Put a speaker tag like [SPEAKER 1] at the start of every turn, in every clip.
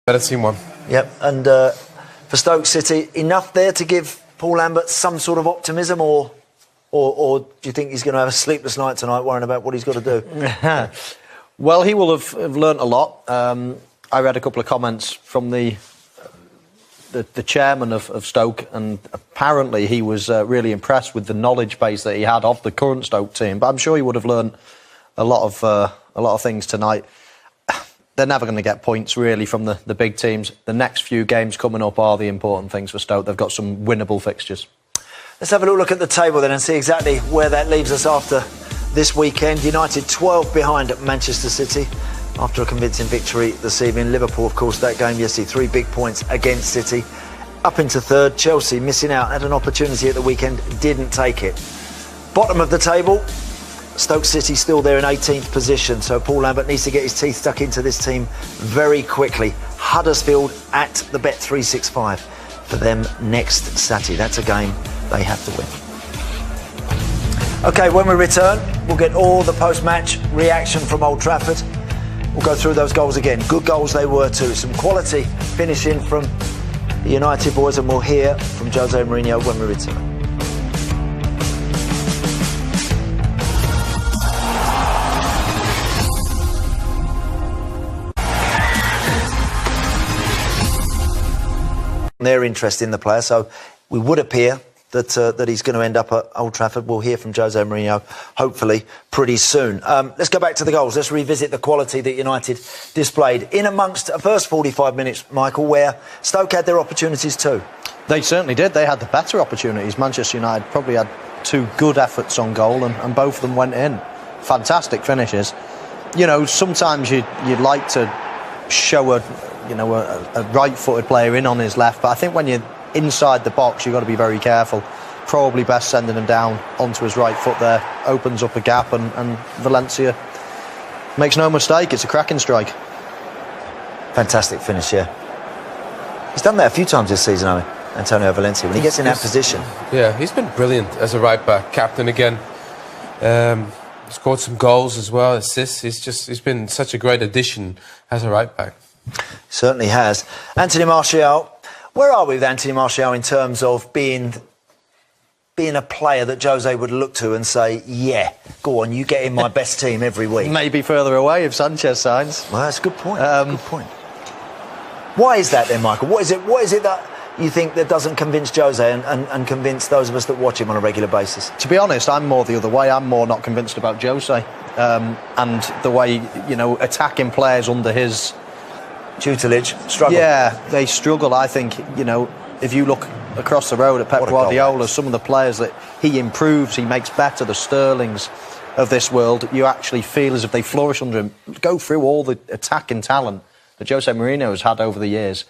[SPEAKER 1] Better team won.
[SPEAKER 2] Yep, and for Stoke City, enough there to give Paul Lambert some sort of optimism, or do you think he's going to have a sleepless night tonight worrying about what he's got to do?
[SPEAKER 3] Well, he will have learnt a lot. I read a couple of comments from the chairman of Stoke, and apparently he was really impressed with the knowledge base that he had of the current Stoke team. But I'm sure he would have learnt a lot of things tonight. They're never going to get points really from the big teams. The next few games coming up are the important things for Stoke. They've got some winnable fixtures.
[SPEAKER 2] Let's have a little look at the table then and see exactly where that leaves us after this weekend. United 12 behind at Manchester City after a convincing victory this evening. Liverpool, of course, that game yesterday, 3 big points against City. Up into third, Chelsea missing out, had an opportunity at the weekend, didn't take it. Bottom of the table, Stoke City still there in 18th position, so Paul Lambert needs to get his teeth stuck into this team very quickly. Huddersfield at the Bet365 for them next Saturday. That's a game they have to win. OK, when we return, we'll get all the post-match reaction from Old Trafford. We'll go through those goals again. Good goals they were too. Some quality finishing from the United boys, and we'll hear from Jose Mourinho when we return. Their interest in the player, so we would appear that he's going to end up at Old Trafford. We'll hear from Jose Mourinho hopefully pretty soon. Let's go back to the goals. Let's revisit the quality that United displayed in amongst a first 45 minutes, Michael, where Stoke had their opportunities too.
[SPEAKER 3] They certainly did. They had the better opportunities. Manchester United probably had 2 good efforts on goal, and both of them went in. Fantastic finishes. You know, sometimes you'd like to show a right-footed player in on his left, but I think when you're inside the box, you've got to be very careful. Probably best sending him down onto his right foot there. Opens up a gap, and Valencia makes no mistake. It's a cracking strike.
[SPEAKER 2] Fantastic finish, yeah. He's done that a few times this season, Antonio Valencia, when he gets in that position.
[SPEAKER 1] Yeah, he's been brilliant as a right-back. Captain again. Scored some goals as well, assists. He's been such a great addition as a right-back.
[SPEAKER 2] Certainly has. Anthony Martial. Where are we with Anthony Martial in terms of being a player that Jose would look to and say, yeah, go on, you get in my best team every week?
[SPEAKER 3] Maybe further away if Sanchez signs.
[SPEAKER 2] Well, that's a good point. Good point. Why is that then, Michael? What is it that you think that doesn't convince Jose and convince those of us that watch him on a regular basis?
[SPEAKER 3] To be honest, I'm more the other way. I'm more not convinced about Jose and the way, attacking players under his
[SPEAKER 2] tutelage struggle.
[SPEAKER 3] Yeah, they struggle. I think, if you look across the road at Pep Guardiola, some of the players that he improves, he makes better, the Sterlings of this world, you actually feel as if they flourish under him. Go through all the attacking talent that Jose Mourinho has had over the years.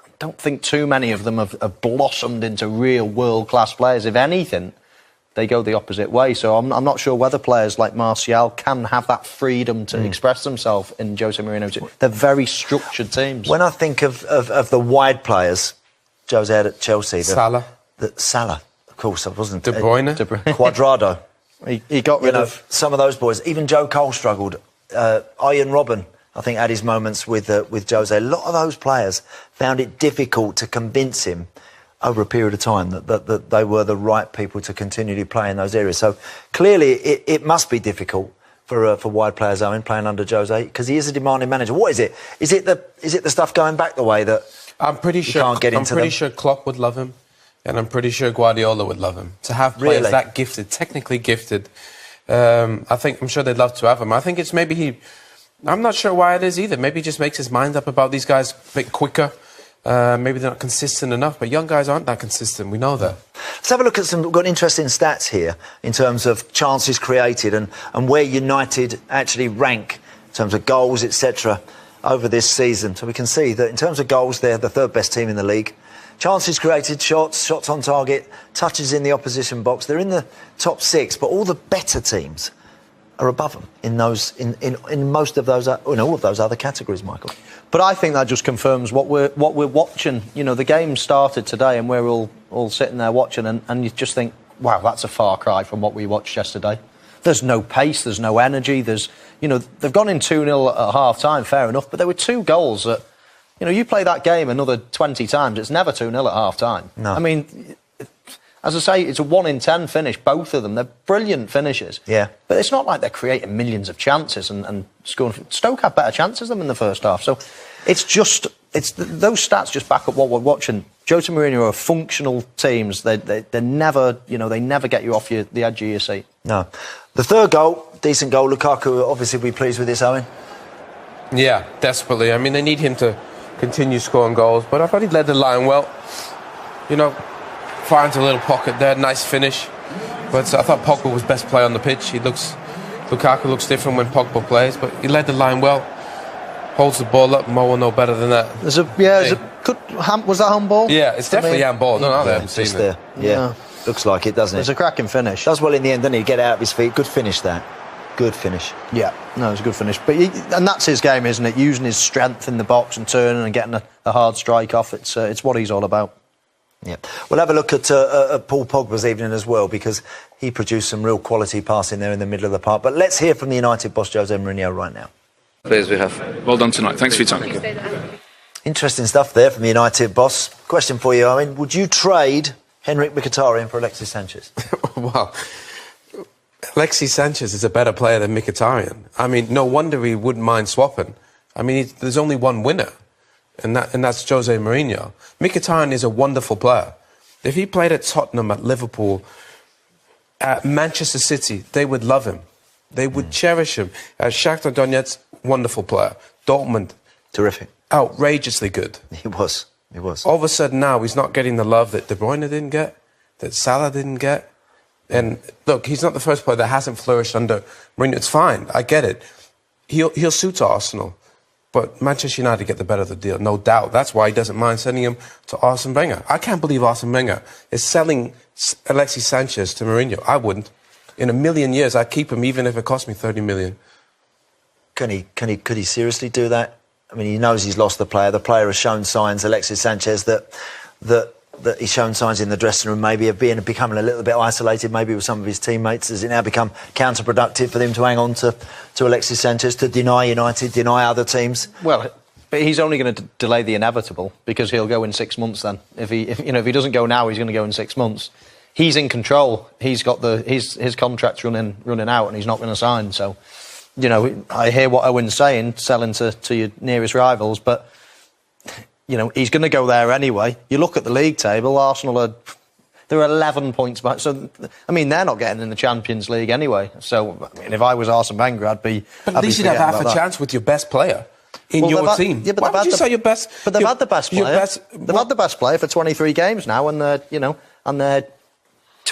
[SPEAKER 3] I don't think too many of them have blossomed into real world-class players. If anything, they go the opposite way. So I'm not sure whether players like Martial can have that freedom to express themselves in Jose Mourinho's team. They're very structured teams.
[SPEAKER 2] When I think of the wide players Jose had at Chelsea...
[SPEAKER 1] Salah.
[SPEAKER 2] Salah, of course, I wasn't...
[SPEAKER 1] De Bruyne.
[SPEAKER 2] Cuadrado.
[SPEAKER 3] He got rid of...
[SPEAKER 2] some of those boys. Even Joe Cole struggled. Ian Robben, I think, had his moments with Jose. A lot of those players found it difficult to convince him over a period of time that they were the right people to continually play in those areas. So clearly it must be difficult for wide players, Owen, playing under Jose, because he is a demanding manager. What is it? Is it the stuff going back the way that
[SPEAKER 1] I'm pretty sure
[SPEAKER 2] can't get into?
[SPEAKER 1] I'm pretty sure Klopp would love him, and I'm pretty sure Guardiola would love him. To have players that gifted, technically gifted, I'm sure they'd love to have him. I think it's maybe I'm not sure why it is either. Maybe he just makes his mind up about these guys a bit quicker. Maybe they're not consistent enough, but young guys aren't that consistent. We know that.
[SPEAKER 2] Let's have a look at we've got interesting stats here in terms of chances created and where United actually rank in terms of goals, etc., over this season. So we can see that in terms of goals, they're the third best team in the league. Chances created, shots on target, touches in the opposition box. They're in the top 6, but all the better teams are above them in most of those, in all of those other categories, Michael.
[SPEAKER 3] But I think that just confirms what we're watching. The game started today, and we're all sitting there watching, and you just think, wow, that's a far cry from what we watched yesterday. There's no pace, there's no energy. They've gone in 2-0 at half time, fair enough, but there were 2 goals that You know, you play that game another 20 times, it's never 2-0 at half-time.
[SPEAKER 2] No.
[SPEAKER 3] I mean, as I say, it's a 1 in 10 finish, both of them. They're brilliant finishes.
[SPEAKER 2] Yeah.
[SPEAKER 3] But it's not like they're creating millions of chances and scoring. Stoke had better chances than them in the first half. So it's just, those stats just back up what we're watching. Jose Mourinho are functional teams. They never, you know, they never get you off the edge of your seat.
[SPEAKER 2] No. The third goal, decent goal. Lukaku obviously will be pleased with this, Owen.
[SPEAKER 1] Yeah, desperately. I mean, they need him to continue scoring goals, but I thought he led the line well. You know, finds a little pocket there, nice finish. But I thought Pogba was best player on the pitch. Lukaku looks different when Pogba plays, but he led the line well. Holds the ball up. Mo will know better than that.
[SPEAKER 3] Was that handball?
[SPEAKER 1] Yeah, it's definitely handball. No, I haven't seen
[SPEAKER 2] there.
[SPEAKER 1] it.
[SPEAKER 2] Yeah. Looks like it, doesn't it?
[SPEAKER 3] It's a cracking finish.
[SPEAKER 2] Does well in the end, doesn't he? Get out of his feet. Good finish, that. Good finish.
[SPEAKER 3] Yeah, no, it's a good finish. But and that's his game, isn't it? Using his strength in the box and turning and getting a hard strike off. It's what he's all about.
[SPEAKER 2] Yeah. We'll have a look at Paul Pogba's evening as well, because he produced some real quality passing there in the middle of the park. But let's hear from the United boss, Jose Mourinho, right now.
[SPEAKER 4] Players we have. Well done tonight. Thanks for your time.
[SPEAKER 2] Interesting stuff there from the United boss. Question for you, Owen. Would you trade Henrik Mkhitaryan for Alexis Sanchez?
[SPEAKER 1] Well, Alexis Sanchez is a better player than Mkhitaryan. I mean, no wonder he wouldn't mind swapping. I mean, there's only one winner, and that's Jose Mourinho. Mkhitaryan is a wonderful player. If he played at Tottenham, at Liverpool, at Manchester City, they would love him. They would cherish him. At Shakhtar Donetsk, wonderful player. Dortmund,
[SPEAKER 2] Terrific.
[SPEAKER 1] outrageously good.
[SPEAKER 2] He was. He was.
[SPEAKER 1] All of a sudden now, he's not getting the love that De Bruyne didn't get, that Salah didn't get. And look, he's not the first player that hasn't flourished under Mourinho. It's fine. I get it. He'll suit Arsenal. But Manchester United get the better of the deal, no doubt. That's why he doesn't mind sending him to Arsene Wenger. I can't believe Arsene Wenger is selling Alexis Sanchez to Mourinho. I wouldn't. In a million years, I'd keep him even if it cost me 30 million.
[SPEAKER 2] Could he seriously do that? I mean, he knows he's lost the player. The player has shown signs, Alexis Sanchez, that he's shown signs in the dressing room maybe of becoming a little bit isolated, maybe with some of his teammates. Has it now become counterproductive for them to hang on to Alexis Sanchez, to deny United, deny other teams?
[SPEAKER 3] Well, but he's only going to delay the inevitable, because he'll go in 6 months then. If he doesn't go now, he's going to go in 6 months. He's in control. He's got his contract's running out, and he's not going to sign. So, you know, I hear what Owen's saying, selling to your nearest rivals, but you know, he's going to go there anyway. You look at the league table, Arsenal they're 11 points back. So, I mean, they're not getting in the Champions League anyway. So, I mean, if I was Arsene Wenger, I'd be...
[SPEAKER 1] But at least you'd have half a chance with your best player in your team.
[SPEAKER 3] Yeah, but
[SPEAKER 1] why would you say your best...
[SPEAKER 3] But they've had the best player. They've had the best player for 23 games now, and they're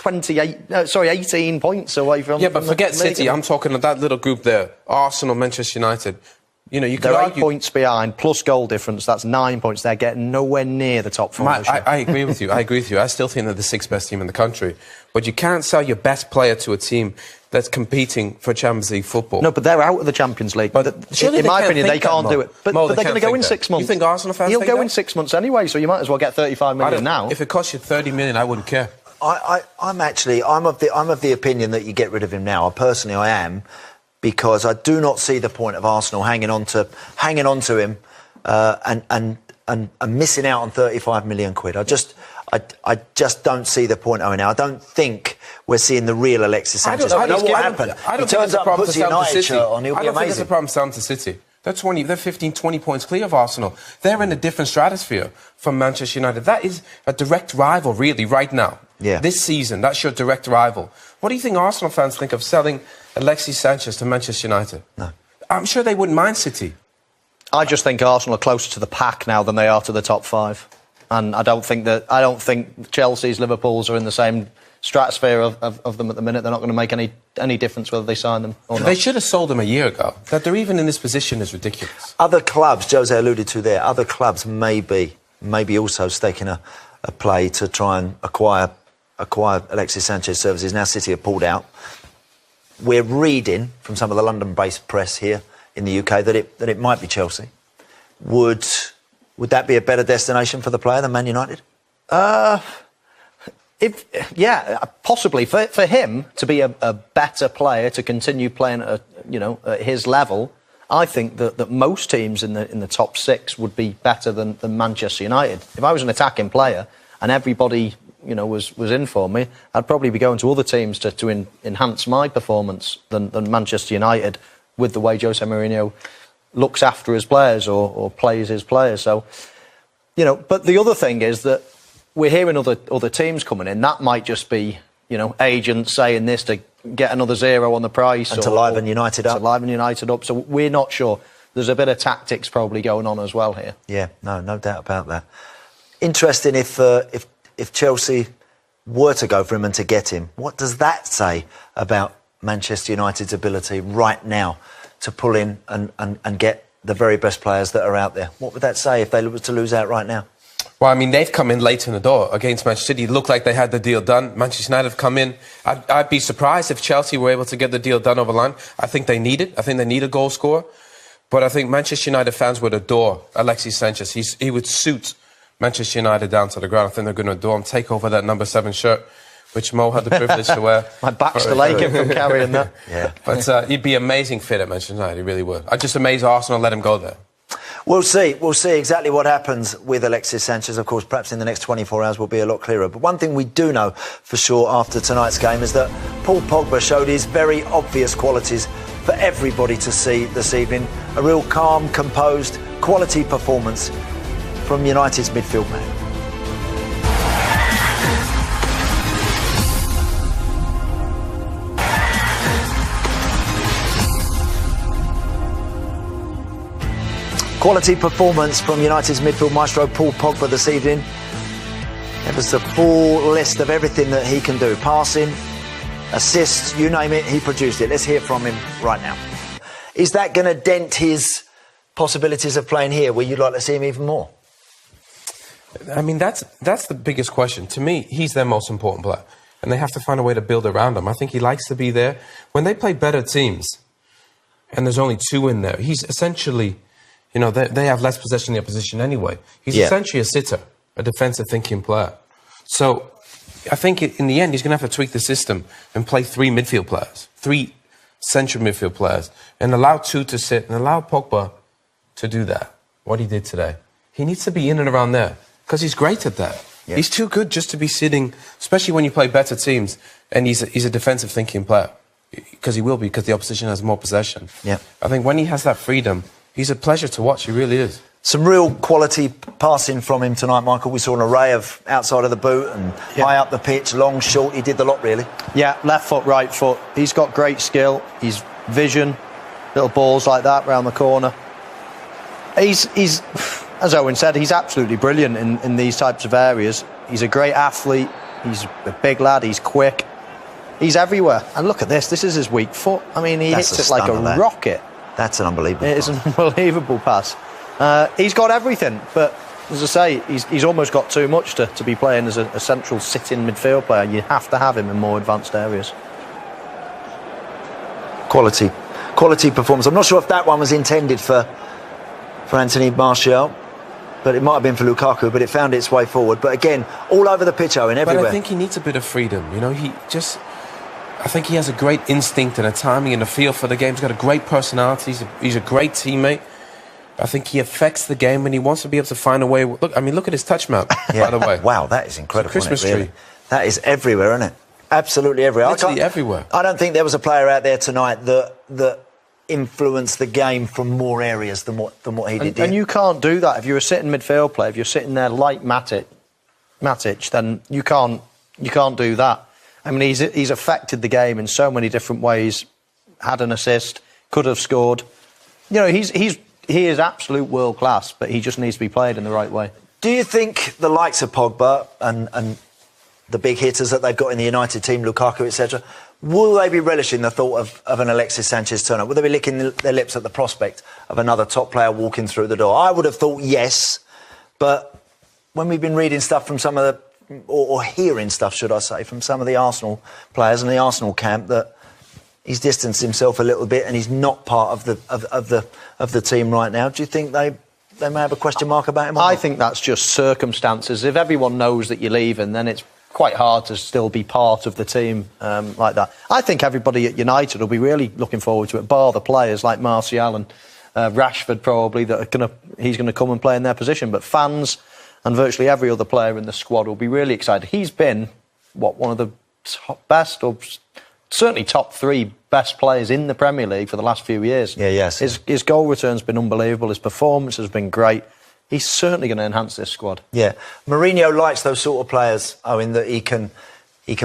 [SPEAKER 3] 18 points away from...
[SPEAKER 1] Yeah, but forget
[SPEAKER 3] City.
[SPEAKER 1] City. I'm talking of that little group there. Arsenal, Manchester United. You know, you could
[SPEAKER 3] They're
[SPEAKER 1] argue...
[SPEAKER 3] 8 points behind, plus goal difference. That's 9 points. They're getting nowhere near the top four.
[SPEAKER 1] I agree with you. I still think they're the sixth best team in the country. But you can't sell your best player to a team that's competing for Champions League football.
[SPEAKER 3] No, but they're out of the Champions League. But in my opinion, they can't do it. But they're going to go in 6 months.
[SPEAKER 1] You think Arsenal fans
[SPEAKER 3] He'll
[SPEAKER 1] think
[SPEAKER 3] go
[SPEAKER 1] that?
[SPEAKER 3] in 6 months anyway, so you might as well get 35 million now.
[SPEAKER 1] If it costs you 30 million, I wouldn't care.
[SPEAKER 2] I'm of the opinion that you get rid of him now. Personally, I am, because I do not see the point of Arsenal hanging on to him and missing out on 35 million quid. I just don't see the point, Owen. Now, I don't think we're seeing the real Alexis Sanchez. I know what happened.
[SPEAKER 1] I don't
[SPEAKER 2] He turns up and puts the United shirt on. He'll be
[SPEAKER 1] I don't think it's a
[SPEAKER 2] amazing.
[SPEAKER 1] problem down to City. They're 15, 20 points clear of Arsenal. They're in a different stratosphere from Manchester United. That is a direct rival, really, right now.
[SPEAKER 2] Yeah.
[SPEAKER 1] This season, that's your direct rival. What do you think Arsenal fans think of selling Alexis Sanchez to Manchester United?
[SPEAKER 2] No.
[SPEAKER 1] I'm sure they wouldn't mind City.
[SPEAKER 3] I just think Arsenal are closer to the pack now than they are to the top five. And I don't think Chelsea's, Liverpool's are in the same stratosphere of them at the minute. They're not going to make any difference whether they sign them or not.
[SPEAKER 1] They should have sold them a year ago. That they're even in this position is ridiculous.
[SPEAKER 2] Other clubs, Jose alluded to there, other clubs may be also staking a play to try and acquire Alexis Sanchez services. Now City have pulled out. We're reading from some of the London-based press here in the UK that it might be Chelsea. Would that be a better destination for the player than Man United?
[SPEAKER 3] Possibly for him to be a better player, to continue playing at his level. I think that most teams in the top 6 would be better than Manchester United. If I was an attacking player and everybody, was in for me, I'd probably be going to other teams to enhance my performance than Manchester United, with the way Jose Mourinho looks after his players or plays his players. So, but the other thing is that we're hearing other teams coming in. That might just be, agents saying this to get another zero on the price.
[SPEAKER 2] And to liven United up.
[SPEAKER 3] To liven United up. So we're not sure. There's a bit of tactics probably going on as well here.
[SPEAKER 2] Yeah, no doubt about that. Interesting if Chelsea were to go for him and to get him, what does that say about Manchester United's ability right now to pull in and get the very best players that are out there? What would that say if they were to lose out right now?
[SPEAKER 1] Well, I mean, they've come in late in the door against Manchester City. It looked like they had the deal done. Manchester United have come in. I'd be surprised if Chelsea were able to get the deal done over the line. I think they need it. I think they need a goal scorer. But I think Manchester United fans would adore Alexis Sanchez. He would suit Manchester United down to the ground. I think they're going to adore him, take over that number 7 shirt, which Mo had the privilege to wear.
[SPEAKER 3] My back's still aching from carrying that.
[SPEAKER 2] Yeah.
[SPEAKER 1] But he'd be amazing fit at Manchester United. He really would. I'd just amaze Arsenal and let him go there.
[SPEAKER 2] We'll see. We'll see exactly what happens with Alexis Sanchez. Of course, perhaps in the next 24 hours we'll be a lot clearer. But one thing we do know for sure after tonight's game is that Paul Pogba showed his very obvious qualities for everybody to see this evening. A real calm, composed, quality performance from United's midfield man. Quality performance from United's midfield maestro Paul Pogba this evening. It was the full list of everything that he can do. Passing, assists, you name it, he produced it. Let's hear from him right now. Is that going to dent his possibilities of playing here, where you'd like to see him even more?
[SPEAKER 1] I mean, that's the biggest question. To me, he's their most important player. And they have to find a way to build around him. I think he likes to be there. When they play better teams, and there's only 2 in there, he's essentially... they have less possession in the opposition anyway. He's essentially a sitter, a defensive thinking player. So I think in the end, he's going to have to tweak the system and play 3 midfield players, 3 central midfield players, and allow 2 to sit and allow Pogba to do that, what he did today. He needs to be in and around there because he's great at that. Yeah. He's too good just to be sitting, especially when you play better teams, and he's a defensive thinking player, because he will be, because the opposition has more possession.
[SPEAKER 2] Yeah.
[SPEAKER 1] I think when he has that freedom, he's a pleasure to watch, he really is.
[SPEAKER 2] Some real quality passing from him tonight, Michael. We saw an array of outside of the boot and high up the pitch, long, short. He did the lot, really.
[SPEAKER 3] Yeah, left foot, right foot. He's got great skill. He's vision, little balls like that round the corner. He's as Owen said, he's absolutely brilliant in these types of areas. He's a great athlete. He's a big lad. He's quick. He's everywhere. And look at this. This is his weak foot. I mean, he hits it like a rocket.
[SPEAKER 2] That's an unbelievable
[SPEAKER 3] pass. It is an unbelievable pass. He's got everything, but as I say, he's almost got too much to be playing as a central sitting midfield player. You have to have him in more advanced areas.
[SPEAKER 2] Quality performance. I'm not sure if that one was intended for Anthony Martial, but it might have been for Lukaku, but it found its way forward. But again, all over the pitch, Owen, everywhere.
[SPEAKER 1] But I think he needs a bit of freedom. I think he has a great instinct and a timing and a feel for the game. He's got a great personality. He's a great teammate. I think he affects the game and he wants to be able to find a way. Look at his touch map, by the way.
[SPEAKER 2] Wow, that is incredible.
[SPEAKER 1] It's a Christmas tree.
[SPEAKER 2] That is everywhere, isn't it? Absolutely everywhere.
[SPEAKER 1] Literally everywhere.
[SPEAKER 2] I don't think there was a player out there tonight that influenced the game from more areas than what he did.
[SPEAKER 3] And you can't do that. If you're a sitting midfield player, if you're sitting there like Matic, then you can't do that. I mean, he's affected the game in so many different ways. Had an assist, could have scored. He is absolute world class, but he just needs to be played in the right way.
[SPEAKER 2] Do you think the likes of Pogba and the big hitters that they've got in the United team, Lukaku, etc., will they be relishing the thought of an Alexis Sanchez turn-up? Will they be licking their lips at the prospect of another top player walking through the door? I would have thought yes, but when we've been reading stuff from some of the or hearing stuff, should I say, from some of the Arsenal players in the Arsenal camp, that he's distanced himself a little bit and he's not part of the team right now. Do you think they may have a question mark about him?
[SPEAKER 3] I think that's just circumstances. If everyone knows that you're leaving, then it's quite hard to still be part of the team like that. I think everybody at United will be really looking forward to it, bar the players like Martial Rashford probably, he's going to come and play in their position. But fans and virtually every other player in the squad will be really excited. He's been, one of the best, or certainly top 3 best players in the Premier League for the last few years.
[SPEAKER 2] Yeah, yes.
[SPEAKER 3] His goal return's been unbelievable. His performance has been great. He's certainly going to enhance this squad.
[SPEAKER 2] Yeah. Mourinho likes those sort of players, Owen, that he can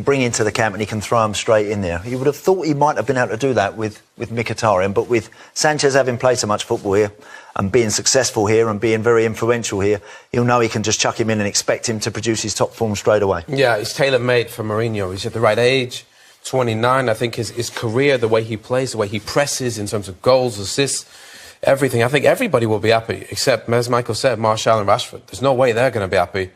[SPEAKER 2] bring into the camp and he can throw them straight in there. You would have thought he might have been able to do that with Mkhitaryan, but with Sanchez having played so much football here and being successful here and being very influential here, he'll know he can just chuck him in and expect him to produce his top form straight away.
[SPEAKER 1] Yeah, he's tailor-made for Mourinho. He's at the right age, 29. I think his career, the way he plays, the way he presses in terms of goals, assists, everything. I think everybody will be happy, except, as Michael said, Martial and Rashford. There's no way they're going to be happy.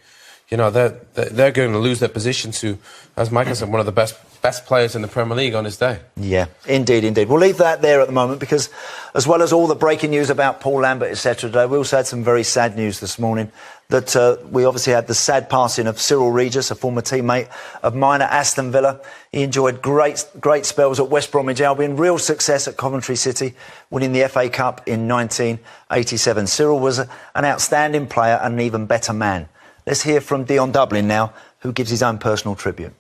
[SPEAKER 1] You know, they're going to lose their position to, as Michael said, one of the best players in the Premier League on his day.
[SPEAKER 2] Yeah, indeed. We'll leave that there at the moment because, as well as all the breaking news about Paul Lambert, etc., today, we also had some very sad news this morning. That we obviously had the sad passing of Cyril Regis, a former teammate of mine at Aston Villa. He enjoyed great spells at West Bromwich Albion, real success at Coventry City, winning the FA Cup in 1987. Cyril was an outstanding player and an even better man. Let's hear from Dion Dublin now, who gives his own personal tribute.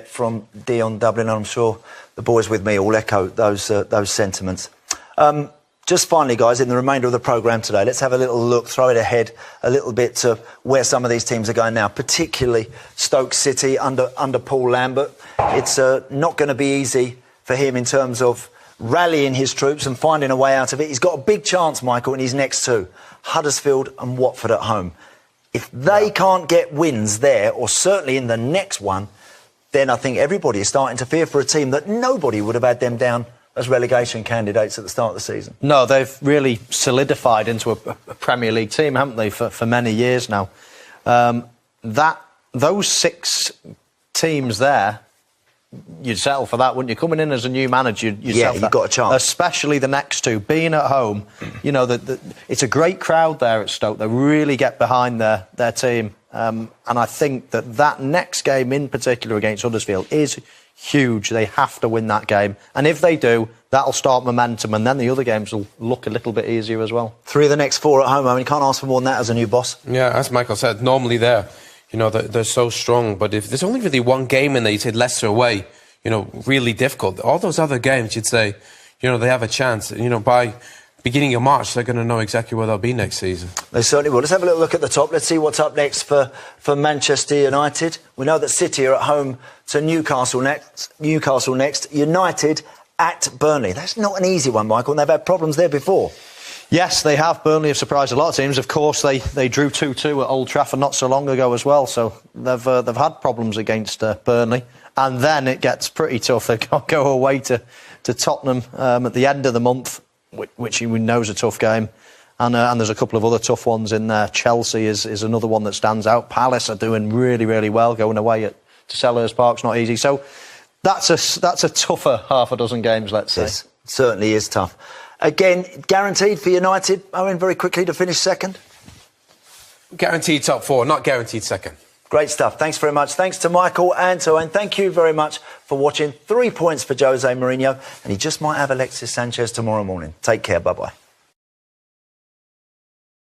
[SPEAKER 2] From Dion Dublin, I'm sure the boys with me all echo those sentiments. Just finally, guys, in the remainder of the programme today, let's have a little look, throw it ahead a little bit to where some of these teams are going now, particularly Stoke City under Paul Lambert. It's not going to be easy for him in terms of rallying his troops and finding a way out of it. He's got a big chance, Michael, in his next 2, Huddersfield and Watford at home. If they can't get wins there, or certainly in the next one, then I think everybody is starting to fear for a team that nobody would have had them down as relegation candidates at the start of the season.
[SPEAKER 3] No, they've really solidified into a Premier League team, haven't they, for many years now. Those 6 teams there, you'd settle for that, wouldn't you? Coming in as a new manager, you've
[SPEAKER 2] got a chance.
[SPEAKER 3] Especially the next 2, being at home. You know, it's a great crowd there at Stoke. They really get behind their team. And I think that next game in particular against Huddersfield is huge. They have to win that game. And if they do, that'll start momentum, and then the other games will look a little bit easier as well.
[SPEAKER 2] 3 of the next 4 at home. I mean, you can't ask for more than that as a new boss.
[SPEAKER 1] Yeah, as Michael said, normally they're so strong, but if there's only really one game in there, you said Leicester away, really difficult. All those other games, you'd say, they have a chance. By beginning of March, they're going to know exactly where they'll be next season.
[SPEAKER 2] They certainly will. Let's have a little look at the top. Let's see what's up next for Manchester United. We know that City are at home to Newcastle next. United at Burnley. That's not an easy one, Michael, and they've had problems there before.
[SPEAKER 3] Yes, they have. Burnley have surprised a lot of teams. Of course, they drew 2-2 at Old Trafford not so long ago as well, so they've had problems against Burnley. And then it gets pretty tough. They go away to Tottenham at the end of the month, which we know is a tough game. And there's a couple of other tough ones in there. Chelsea is another one that stands out. Palace are doing really, really well. Going away to Selhurst Park's not easy. So that's a tougher half a dozen games, let's say.
[SPEAKER 2] Yes, it certainly is tough. Again, guaranteed for United, Owen, very quickly to finish second?
[SPEAKER 1] Guaranteed top 4, not guaranteed second.
[SPEAKER 2] Great stuff. Thanks very much. Thanks to Michael and to Owen. Thank you very much for watching. 3 points for Jose Mourinho, and he just might have Alexis Sanchez tomorrow morning. Take care. Bye-bye.